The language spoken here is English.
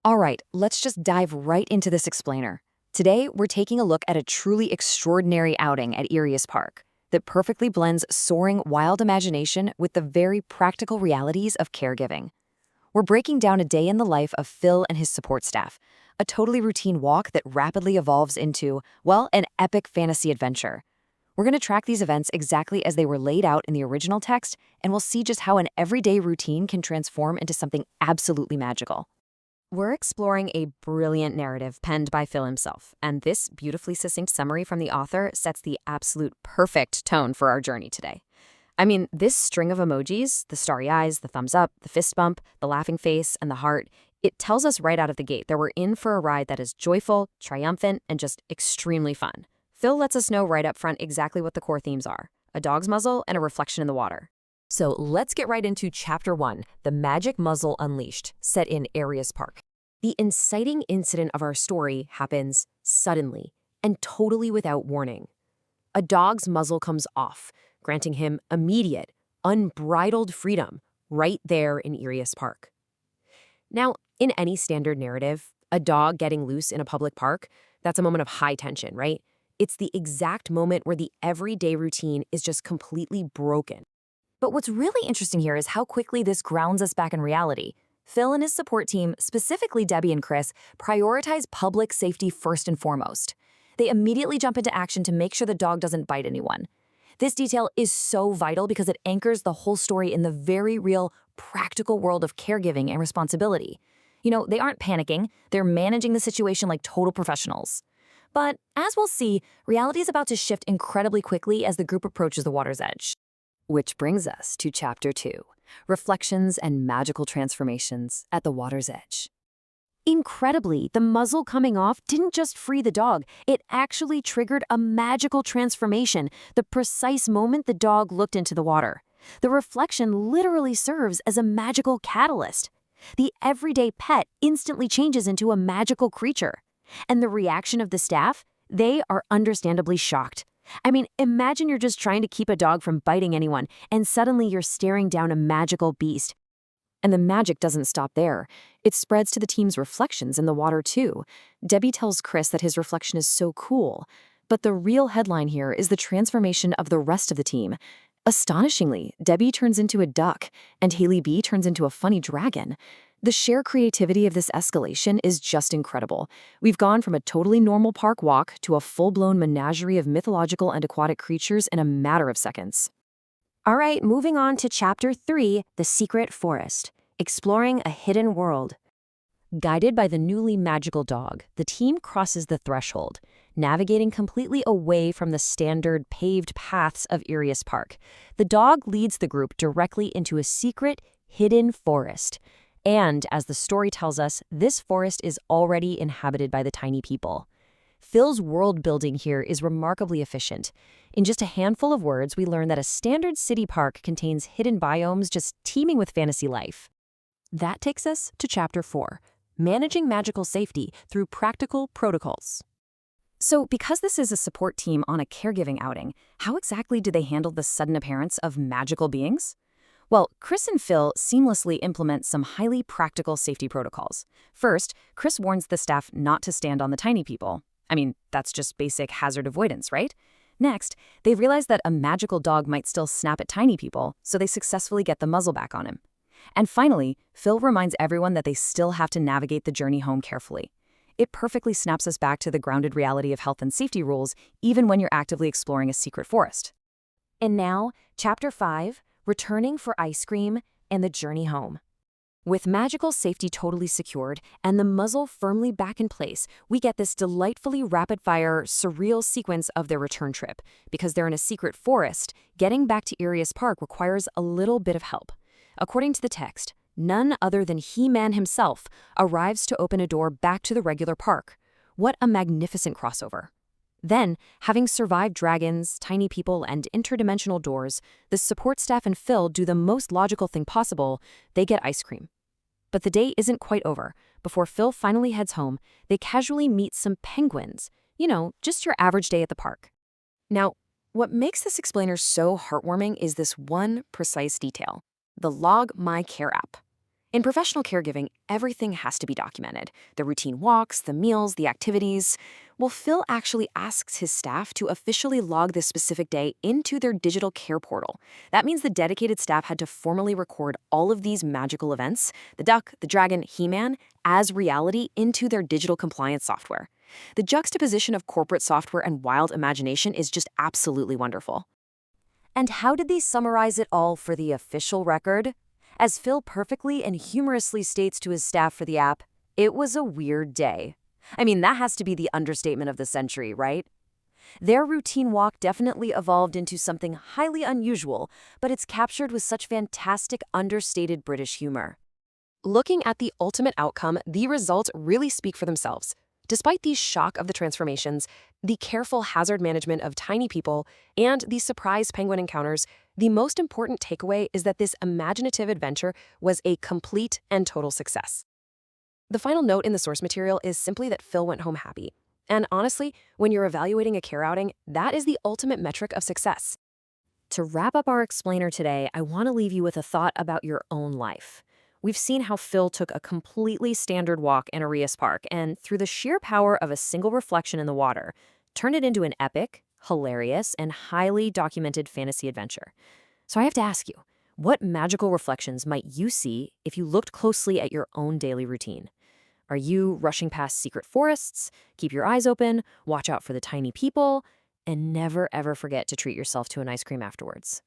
All right, let's just dive right into this explainer. Today, we're taking a look at a truly extraordinary outing at Irius Park that perfectly blends soaring wild imagination with the very practical realities of caregiving. We're breaking down a day in the life of Phil and his support staff, a totally routine walk that rapidly evolves into, well, an epic fantasy adventure. We're going to track these events exactly as they were laid out in the original text, and we'll see just how an everyday routine can transform into something absolutely magical. We're exploring a brilliant narrative penned by Phil himself, and this beautifully succinct summary from the author sets the absolute perfect tone for our journey today. I mean, this string of emojis, the starry eyes, the thumbs up, the fist bump, the laughing face, and the heart, it tells us right out of the gate that we're in for a ride that is joyful, triumphant, and just extremely fun. Phil lets us know right up front exactly what the core themes are: a dog's muzzle and a reflection in the water. So let's get right into Chapter 1, The Magic Muzzle Unleashed, set in Arius Park. The inciting incident of our story happens suddenly and totally without warning. A dog's muzzle comes off, granting him immediate, unbridled freedom right there in Irius Park. Now, in any standard narrative, a dog getting loose in a public park, that's a moment of high tension, right? It's the exact moment where the everyday routine is just completely broken. But what's really interesting here is how quickly this grounds us back in reality. Phil and his support team, specifically Debbie and Chris, prioritize public safety first and foremost. They immediately jump into action to make sure the dog doesn't bite anyone. This detail is so vital because it anchors the whole story in the very real, practical world of caregiving and responsibility. They aren't panicking, they're managing the situation like total professionals. But as we'll see, reality is about to shift incredibly quickly as the group approaches the water's edge. Which brings us to Chapter 2, Reflections and Magical Transformations at the Water's Edge. Incredibly, the muzzle coming off didn't just free the dog, it actually triggered a magical transformation, the precise moment the dog looked into the water. The reflection literally serves as a magical catalyst. The everyday pet instantly changes into a magical creature. And the reaction of the staff? They are understandably shocked. I mean, imagine you're just trying to keep a dog from biting anyone, and suddenly you're staring down a magical beast. And the magic doesn't stop there. It spreads to the team's reflections in the water, too. Debbie tells Chris that his reflection is so cool. But the real headline here is the transformation of the rest of the team. Astonishingly, Debbie turns into a duck, and Haley B turns into a funny dragon. The sheer creativity of this escalation is just incredible. We've gone from a totally normal park walk to a full-blown menagerie of mythological and aquatic creatures in a matter of seconds. All right, moving on to Chapter 3, The Secret Forest, Exploring a Hidden World. Guided by the newly magical dog, the team crosses the threshold, navigating completely away from the standard paved paths of Irius Park. The dog leads the group directly into a secret, hidden forest. And, as the story tells us, this forest is already inhabited by the tiny people. Phil's world building here is remarkably efficient. In just a handful of words, we learn that a standard city park contains hidden biomes just teeming with fantasy life. That takes us to Chapter 4, Managing Magical Safety Through Practical Protocols. So, because this is a support team on a caregiving outing, how exactly do they handle the sudden appearance of magical beings? Well, Chris and Phil seamlessly implement some highly practical safety protocols. First, Chris warns the staff not to stand on the tiny people. I mean, that's just basic hazard avoidance, right? Next, they realize that a magical dog might still snap at tiny people, so they successfully get the muzzle back on him. And finally, Phil reminds everyone that they still have to navigate the journey home carefully. It perfectly snaps us back to the grounded reality of health and safety rules, even when you're actively exploring a secret forest. And now, Chapter 5, Returning for Ice Cream and the Journey Home. With magical safety totally secured and the muzzle firmly back in place, we get this delightfully rapid-fire, surreal sequence of their return trip. Because they're in a secret forest, getting back to Irius Park requires a little bit of help. According to the text, none other than He-Man himself arrives to open a door back to the regular park. What a magnificent crossover. Then, having survived dragons, tiny people, and interdimensional doors, the support staff and Phil do the most logical thing possible: they get ice cream. But the day isn't quite over. Before Phil finally heads home, they casually meet some penguins. Just your average day at the park. Now, what makes this explainer so heartwarming is this one precise detail: the Log My Care app. In professional caregiving, everything has to be documented. The routine walks, the meals, the activities. Well, Phil actually asks his staff to officially log this specific day into their digital care portal. That means the dedicated staff had to formally record all of these magical events, the duck, the dragon, He-Man, as reality into their digital compliance software. The juxtaposition of corporate software and wild imagination is just absolutely wonderful. And how did they summarize it all for the official record? As Phil perfectly and humorously states to his staff for the app, it was a weird day. I mean, that has to be the understatement of the century, right? Their routine walk definitely evolved into something highly unusual, but it's captured with such fantastic, understated British humor. Looking at the ultimate outcome, the results really speak for themselves. Despite the shock of the transformations, the careful hazard management of tiny people, and the surprise penguin encounters, the most important takeaway is that this imaginative adventure was a complete and total success. The final note in the source material is simply that Phil went home happy. And honestly, when you're evaluating a care outing, that is the ultimate metric of success. To wrap up our explainer today, I want to leave you with a thought about your own life. We've seen how Phil took a completely standard walk in Arias Park and, through the sheer power of a single reflection in the water, turned it into an epic, hilarious, and highly documented fantasy adventure. So I have to ask you, what magical reflections might you see if you looked closely at your own daily routine? Are you rushing past secret forests? Keep your eyes open, watch out for the tiny people, and never ever forget to treat yourself to an ice cream afterwards.